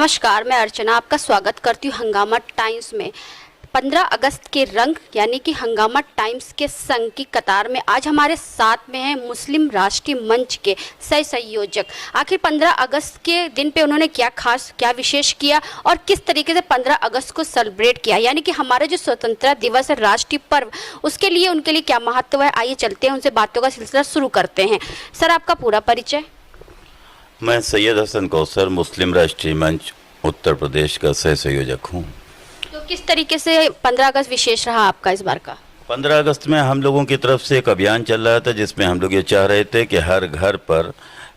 नमस्कार, मैं अर्चना आपका स्वागत करती हूँ हंगामा टाइम्स में। 15 अगस्त के रंग यानी कि हंगामा टाइम्स के संग की कतार में आज हमारे साथ में हैं मुस्लिम राष्ट्रीय मंच के सह संयोजक। आखिर 15 अगस्त के दिन पे उन्होंने क्या खास, क्या विशेष किया और किस तरीके से 15 अगस्त को सेलिब्रेट किया, यानी कि हमारा जो स्वतंत्रता दिवस है, राष्ट्रीय पर्व, उसके लिए उनके लिए क्या महत्व है। आइए चलते हैं, उनसे बातों का सिलसिला शुरू करते हैं। सर, आपका पूरा परिचय। मैं सैयद हसन कौसर, मुस्लिम राष्ट्रीय मंच उत्तर प्रदेश का सह संयोजक हूँ। तो किस तरीके से 15 अगस्त विशेष रहा आपका इस बार का? 15 अगस्त में हम लोगों की तरफ से एक अभियान चल रहा था जिसमें हम लोग ये चाह रहे थे कि हर घर पर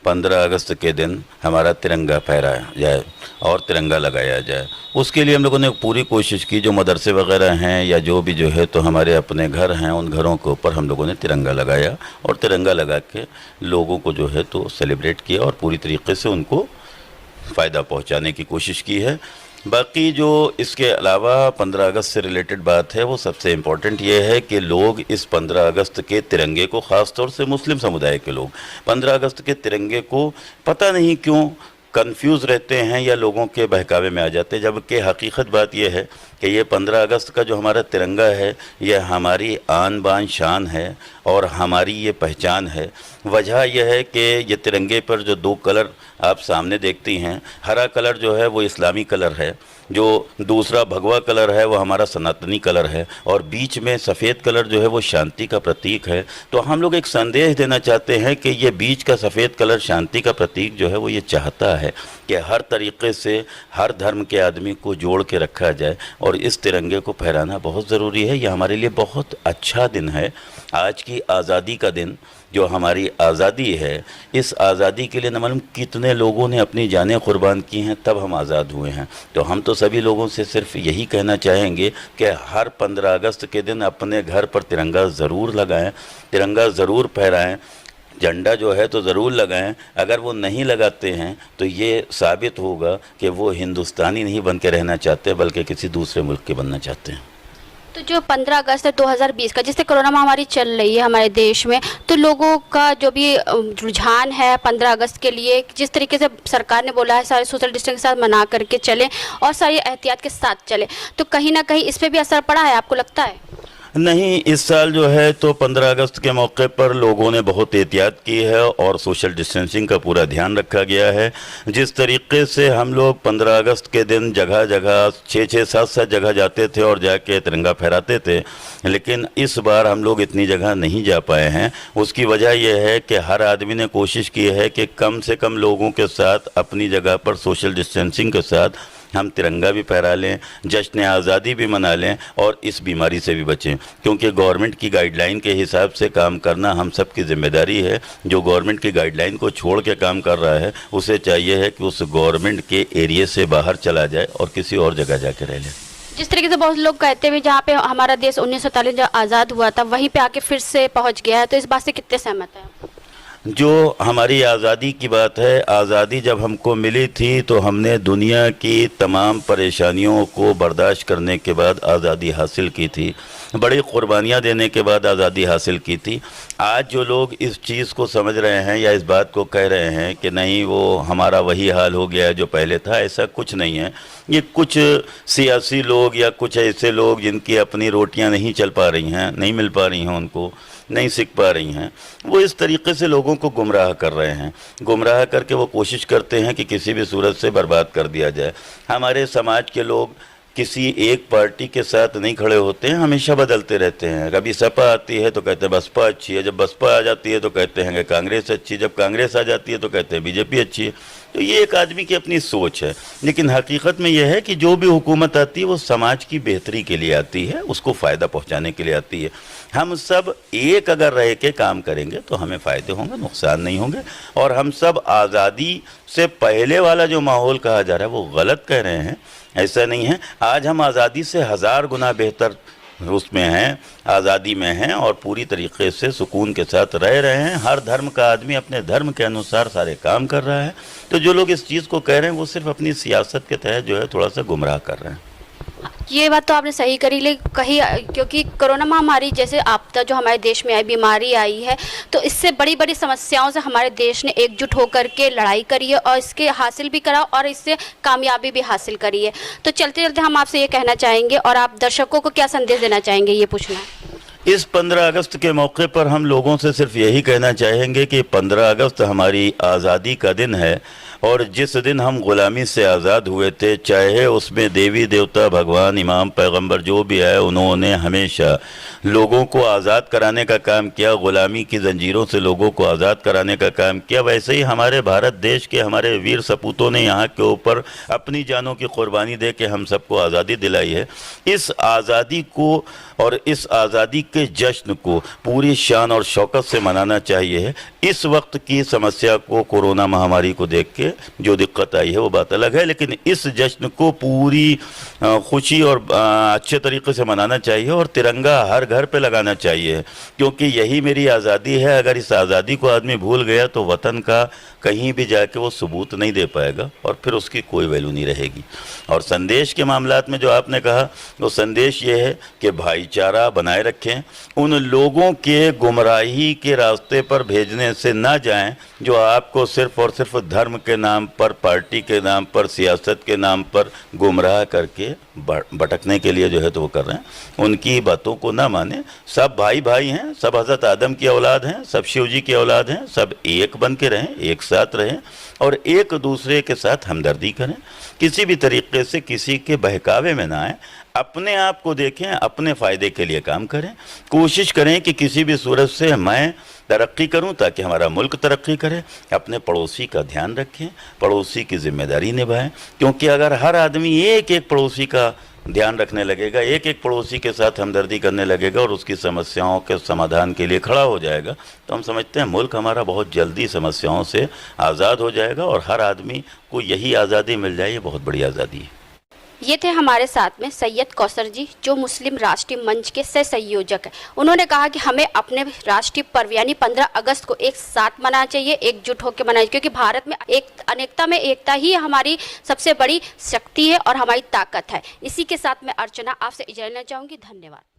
15 अगस्त के दिन हमारा तिरंगा फहराया जाए और तिरंगा लगाया जाए। उसके लिए हम लोगों ने पूरी कोशिश की। जो मदरसे वगैरह हैं या जो भी जो है तो हमारे अपने घर हैं, उन घरों के ऊपर हम लोगों ने तिरंगा लगाया और तिरंगा लगा के लोगों को जो है तो सेलिब्रेट किया और पूरी तरीके से उनको फ़ायदा पहुंचाने की कोशिश की है। बाकी जो इसके अलावा 15 अगस्त से रिलेटेड बात है, वो सबसे इम्पॉर्टेंट ये है कि लोग इस 15 अगस्त के तिरंगे को, ख़ास तौर से मुस्लिम समुदाय के लोग 15 अगस्त के तिरंगे को पता नहीं क्यों कंफ्यूज रहते हैं या लोगों के बहकावे में आ जाते हैं, जबकि हकीकत बात यह है कि ये 15 अगस्त का जो हमारा तिरंगा है, यह हमारी आन बान शान है और हमारी ये पहचान है। वजह यह है कि ये तिरंगे पर जो दो कलर आप सामने देखती हैं, हरा कलर जो है वो इस्लामी कलर है, जो दूसरा भगवा कलर है वो हमारा सनातनी कलर है और बीच में सफ़ेद कलर जो है वो शांति का प्रतीक है। तो हम लोग एक संदेश देना चाहते हैं कि ये बीच का सफ़ेद कलर शांति का प्रतीक जो है वो ये चाहता है कि हर तरीके से हर धर्म के आदमी को जोड़ के रखा जाए और इस तिरंगे को फहराना बहुत ज़रूरी है। यह हमारे लिए बहुत अच्छा दिन है। आज की आज़ादी का दिन, जो हमारी आज़ादी है, इस आज़ादी के लिए न मालूम कितने लोगों ने अपनी जानें कुर्बान की हैं, तब हम आज़ाद हुए हैं। तो हम तो सभी लोगों से सिर्फ यही कहना चाहेंगे कि हर 15 अगस्त के दिन अपने घर पर तिरंगा ज़रूर लगाएं, तिरंगा ज़रूर फहराएं, झंडा जो है तो ज़रूर लगाएं। अगर वो नहीं लगाते हैं तो ये साबित होगा कि वो हिंदुस्तानी नहीं बन के रहना चाहते, बल्कि किसी दूसरे मुल्क के बनना चाहते हैं। तो जो 15 अगस्त है 2020 का, जिससे कोरोना महामारी चल रही है हमारे देश में, तो लोगों का जो भी रुझान है 15 अगस्त के लिए, जिस तरीके से सरकार ने बोला है सारे सोशल डिस्टेंस के साथ मना करके चलें और सारी एहतियात के साथ चलें, तो कहीं ना कहीं इस पर भी असर पड़ा है, आपको लगता है? नहीं, इस साल जो है तो 15 अगस्त के मौके पर लोगों ने बहुत एहतियात की है और सोशल डिस्टेंसिंग का पूरा ध्यान रखा गया है। जिस तरीके से हम लोग 15 अगस्त के दिन जगह जगह 6-6, 7-7 जगह जाते थे और जाके तिरंगा फहराते थे, लेकिन इस बार हम लोग इतनी जगह नहीं जा पाए हैं। उसकी वजह यह है कि हर आदमी ने कोशिश की है कि कम से कम लोगों के साथ अपनी जगह पर सोशल डिस्टेंसिंग के साथ हम तिरंगा भी फहरा लें, जश्न आज़ादी भी मना लें और इस बीमारी से भी बचें, क्योंकि गवर्नमेंट की गाइडलाइन के हिसाब से काम करना हम सब की जिम्मेदारी है। जो गवर्नमेंट की गाइडलाइन को छोड़ के काम कर रहा है, उसे चाहिए है कि उस गवर्नमेंट के एरिया से बाहर चला जाए और किसी और जगह जाके रह ले। जिस तरीके से बहुत लोग कहते हैं जहाँ पे हमारा देश 1947 जब आज़ाद हुआ था, वहीं पे आके फिर से पहुँच गया है, तो इस बात से कितने सहमत हैं? जो हमारी आज़ादी की बात है, आज़ादी जब हमको मिली थी तो हमने दुनिया की तमाम परेशानियों को बर्दाश्त करने के बाद आज़ादी हासिल की थी, बड़ी क़ुरबानियाँ देने के बाद आज़ादी हासिल की थी। आज जो लोग इस चीज़ को समझ रहे हैं या इस बात को कह रहे हैं कि नहीं वो हमारा वही हाल हो गया है जो पहले था, ऐसा कुछ नहीं है। ये कुछ सियासी लोग या कुछ ऐसे लोग जिनकी अपनी रोटियां नहीं चल पा रही हैं, नहीं मिल पा रही हैं, उनको नहीं सीख पा रही हैं, वो इस तरीके से लोगों को गुमराह कर रहे हैं। गुमराह करके वो कोशिश करते हैं कि किसी भी सूरत से बर्बाद कर दिया जाए। हमारे समाज के लोग किसी एक पार्टी के साथ नहीं खड़े होते हैं, हमेशा बदलते रहते हैं। कभी सपा आती है तो कहते हैं बसपा अच्छी है, जब बसपा आ जाती है तो कहते हैं कि कांग्रेस अच्छी, जब कांग्रेस आ जाती है तो कहते हैं बीजेपी अच्छी है। तो ये एक आदमी की अपनी सोच है, लेकिन हकीकत में यह है कि जो भी हुकूमत आती है वो समाज की बेहतरी के लिए आती है, उसको फ़ायदा पहुंचाने के लिए आती है। हम सब एक अगर रह के काम करेंगे तो हमें फ़ायदे होंगे, नुकसान नहीं होंगे। और हम सब आज़ादी से पहले वाला जो माहौल कहा जा रहा है वो गलत कह रहे हैं, ऐसा नहीं है। आज हम आज़ादी से 1000 गुना बेहतर उसमें हैं, आज़ादी में हैं और पूरी तरीके से सुकून के साथ रह रहे हैं। हर धर्म का आदमी अपने धर्म के अनुसार सारे काम कर रहा है। तो जो लोग इस चीज़ को कह रहे हैं वो सिर्फ अपनी सियासत के तहत जो है थोड़ा सा गुमराह कर रहे हैं। ये बात तो आपने सही कही, क्योंकि कोरोना महामारी जैसे आपदा जो हमारे देश में आई, बीमारी आई है, तो इससे बड़ी बड़ी समस्याओं से हमारे देश ने एकजुट होकर के लड़ाई करी है और इसके हासिल भी करा और इससे कामयाबी भी हासिल करी है। तो चलते चलते हम आपसे ये कहना चाहेंगे, और आप दर्शकों को क्या संदेश देना चाहेंगे, ये पूछना है। इस 15 अगस्त के मौके पर हम लोगों से सिर्फ यही कहना चाहेंगे कि 15 अगस्त हमारी आज़ादी का दिन है, और जिस दिन हम ग़ुलामी से आज़ाद हुए थे, चाहे उसमें देवी देवता, भगवान, इमाम, पैगंबर जो भी आए, उन्होंने हमेशा लोगों को आज़ाद कराने का काम किया, ग़ुलामी की ज़ंजीरों से लोगों को आज़ाद कराने का काम किया। वैसे ही हमारे भारत देश के हमारे वीर सपूतों ने यहाँ के ऊपर अपनी जानों की कुर्बानी दे के हम सबको आज़ादी दिलाई है। इस आज़ादी को और इस आज़ादी के जश्न को पूरी शान और शौकत से मनाना चाहिए। इस वक्त की समस्या को, कोरोना महामारी को देख के जो दिक्कत आई है वो बात अलग है, लेकिन इस जश्न को पूरी खुशी और अच्छे तरीके से मनाना चाहिए और तिरंगा हर घर पे लगाना चाहिए, क्योंकि यही मेरी आज़ादी है। अगर इस आज़ादी को आदमी भूल गया तो वतन का कहीं भी जाके वो सबूत नहीं दे पाएगा और फिर उसकी कोई वैल्यू नहीं रहेगी। और संदेश के मामलात में जो आपने कहा, वो संदेश ये है कि भाईचारा बनाए रखें, उन लोगों के गुमराही के रास्ते पर भेजने से ना जाएं जो आपको सिर्फ और सिर्फ धर्म के नाम पर, पार्टी के नाम पर, सियासत के नाम पर गुमराह करके भटकने के लिए जो है तो वो कर रहे हैं। उनकी बातों को ना माने। सब भाई भाई हैं, सब हज़रत आदम की औलाद हैं, सब शिव जी की औलाद हैं, सब एक बन के रहें, एक साथ रहें और एक दूसरे के साथ हमदर्दी करें। किसी भी तरीके से किसी के बहकावे में ना आए, अपने आप को देखें, अपने फ़ायदे के लिए काम करें। कोशिश करें कि किसी भी सूरत से मैं तरक्की करूं ताकि हमारा मुल्क तरक्की करे। अपने पड़ोसी का ध्यान रखें, पड़ोसी की जिम्मेदारी निभाएं, क्योंकि अगर हर आदमी एक एक पड़ोसी का ध्यान रखने लगेगा, एक एक पड़ोसी के साथ हमदर्दी करने लगेगा और उसकी समस्याओं के समाधान के लिए खड़ा हो जाएगा, तो हम समझते हैं मुल्क हमारा बहुत जल्दी समस्याओं से आज़ाद हो जाएगा और हर आदमी को यही आज़ादी मिल जाए। ये बहुत बड़ी आज़ादी है। ये थे हमारे साथ में सैयद कौसर जी, जो मुस्लिम राष्ट्रीय मंच के सह संयोजक हैं। उन्होंने कहा कि हमें अपने राष्ट्रीय पर्व यानी 15 अगस्त को एक साथ मनाना चाहिए, एकजुट होकर मनाना चाहिए, क्योंकि भारत में एक अनेकता में एकता ही हमारी सबसे बड़ी शक्ति है और हमारी ताकत है। इसी के साथ मैं अर्चना आपसे इजाज़त लेना चाहूँगी। धन्यवाद।